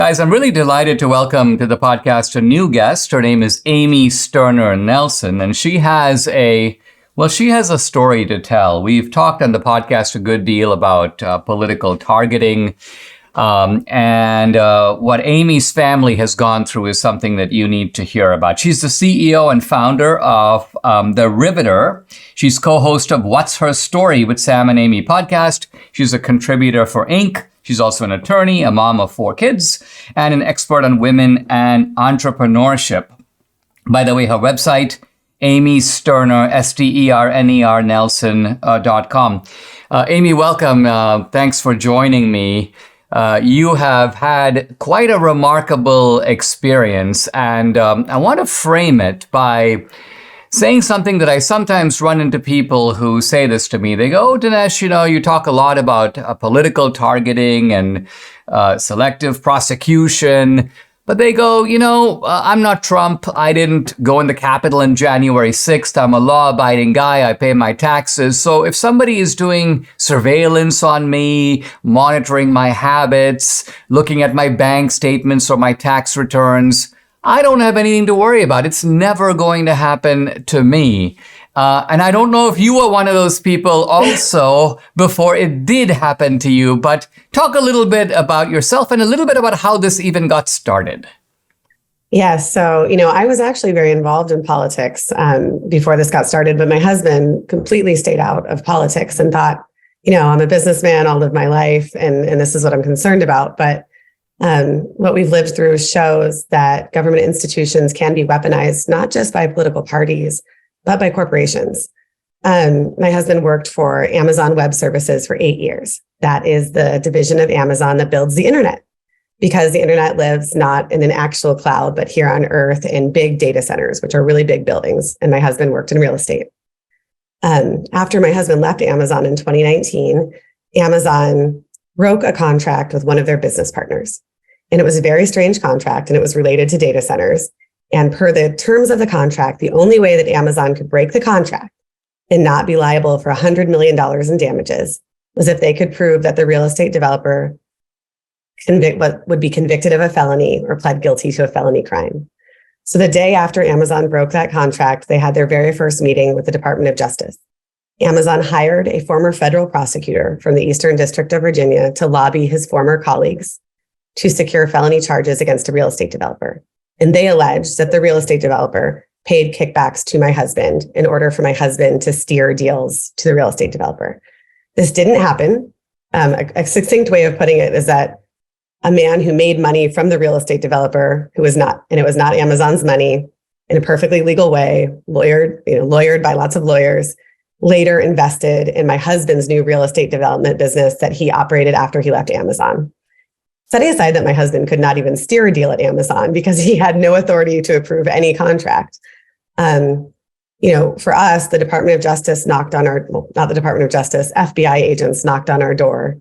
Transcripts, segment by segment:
Guys, I'm really delighted to welcome to the podcast a new guest. Her name is Amy Sterner Nelson, and she has a story to tell. We've talked on the podcast a good deal about political targeting, and what Amy's family has gone through is something that you need to hear about. She's the CEO and founder of The Riveter. She's co-host of What's Her Story with Sam and Amy podcast. She's a contributor for Inc. She's also an attorney, a mom of 4 kids, and an expert on women and entrepreneurship. By the way, her website, Amy Sterner, STERNER Nelson.com. Amy, welcome. Thanks for joining me. You have had quite a remarkable experience, and I want to frame it by saying something that I sometimes run into people who say this to me. They go, "Oh, Dinesh, you talk a lot about political targeting and selective prosecution." But they go, I'm not Trump. I didn't go in the Capitol on January 6th. I'm a law-abiding guy. I pay my taxes. So if somebody is doing surveillance on me, monitoring my habits, looking at my bank statements or my tax returns, I don't have anything to worry about. It's never going to happen to me. And I don't know if you were one of those people also before it did happen to you, but talk a little bit about yourself and a little bit about how this even got started. Yeah, so, I was actually very involved in politics before this got started, but my husband completely stayed out of politics and thought, I'm a businessman, I'll live my life, and this is what I'm concerned about. But what we've lived through shows that government institutions can be weaponized, not just by political parties, but by corporations. My husband worked for Amazon Web Services for 8 years. That is the division of Amazon that builds the internet, because the internet lives not in an actual cloud, but here on Earth in big data centers, which are really big buildings. And my husband worked in real estate. After my husband left Amazon in 2019, Amazon broke a contract with one of their business partners. And it was a very strange contract, and it was related to data centers. And per the terms of the contract, the only way that Amazon could break the contract and not be liable for $100 million in damages was if they could prove that the real estate developer would be convicted of a felony or pled guilty to a felony crime. So the day after Amazon broke that contract, they had their very first meeting with the Department of Justice. Amazon hired a former federal prosecutor from the Eastern District of Virginia to lobby his former colleagues to secure felony charges against a real estate developer. And they alleged that the real estate developer paid kickbacks to my husband in order for my husband to steer deals to the real estate developer. This didn't happen. A succinct way of putting it is that a man who made money from the real estate developer, it was not Amazon's money, in a perfectly legal way, lawyered by lots of lawyers, later invested in my husband's new real estate development business that he operated after he left Amazon. Setting aside that my husband could not even steer a deal at Amazon because he had no authority to approve any contract. For us, the Department of Justice FBI agents knocked on our door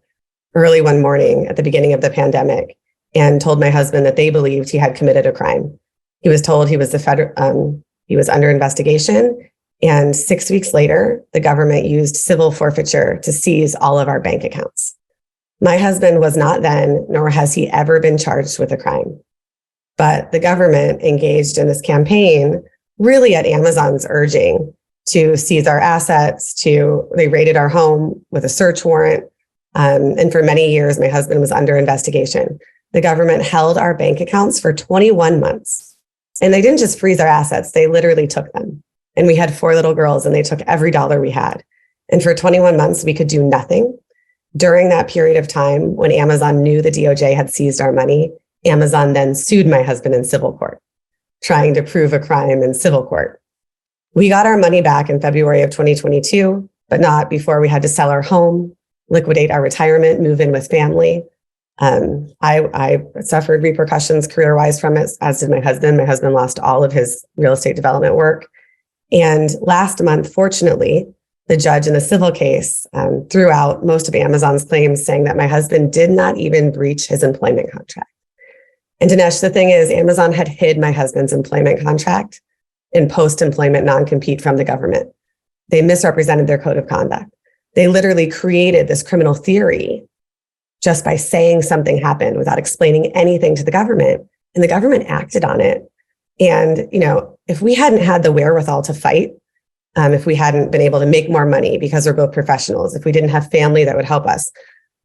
early one morning at the beginning of the pandemic and told my husband that they believed he had committed a crime. He was told he was under investigation. And 6 weeks later, the government used civil forfeiture to seize all of our bank accounts. My husband was not then, nor has he ever been charged with a crime. But the government engaged in this campaign, really at Amazon's urging, to seize our assets. They raided our home with a search warrant. And for many years, my husband was under investigation. The government held our bank accounts for 21 months. And they didn't just freeze our assets, they literally took them. And we had 4 little girls, and they took every dollar we had. And for 21 months, we could do nothing. During that period of time, when Amazon knew the DOJ had seized our money, Amazon then sued my husband in civil court, trying to prove a crime in civil court. We got our money back in February of 2022, but not before we had to sell our home, liquidate our retirement, move in with family. I suffered repercussions career-wise from it, as did my husband. My husband lost all of his real estate development work. And last month, fortunately, the judge in the civil case threw out most of Amazon's claims, saying that my husband did not even breach his employment contract. And Dinesh, the thing is, Amazon had hid my husband's employment contract in post-employment non-compete from the government. They misrepresented their code of conduct. They literally created this criminal theory just by saying something happened without explaining anything to the government, and the government acted on it. And, if we hadn't had the wherewithal to fight, if we hadn't been able to make more money because we're both professionals, if we didn't have family that would help us,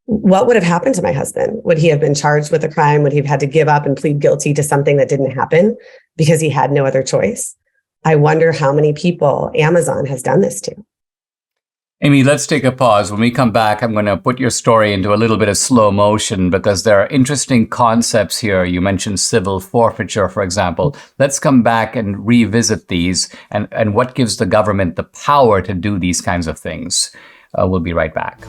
what would have happened to my husband? Would he have been charged with a crime? Would he have had to give up and plead guilty to something that didn't happen because he had no other choice? I wonder how many people Amazon has done this to. Amy, let's take a pause. When we come back, I'm going to put your story into a little bit of slow motion because there are interesting concepts here. You mentioned civil forfeiture, for example. Let's come back and revisit these and what gives the government the power to do these kinds of things. We'll be right back.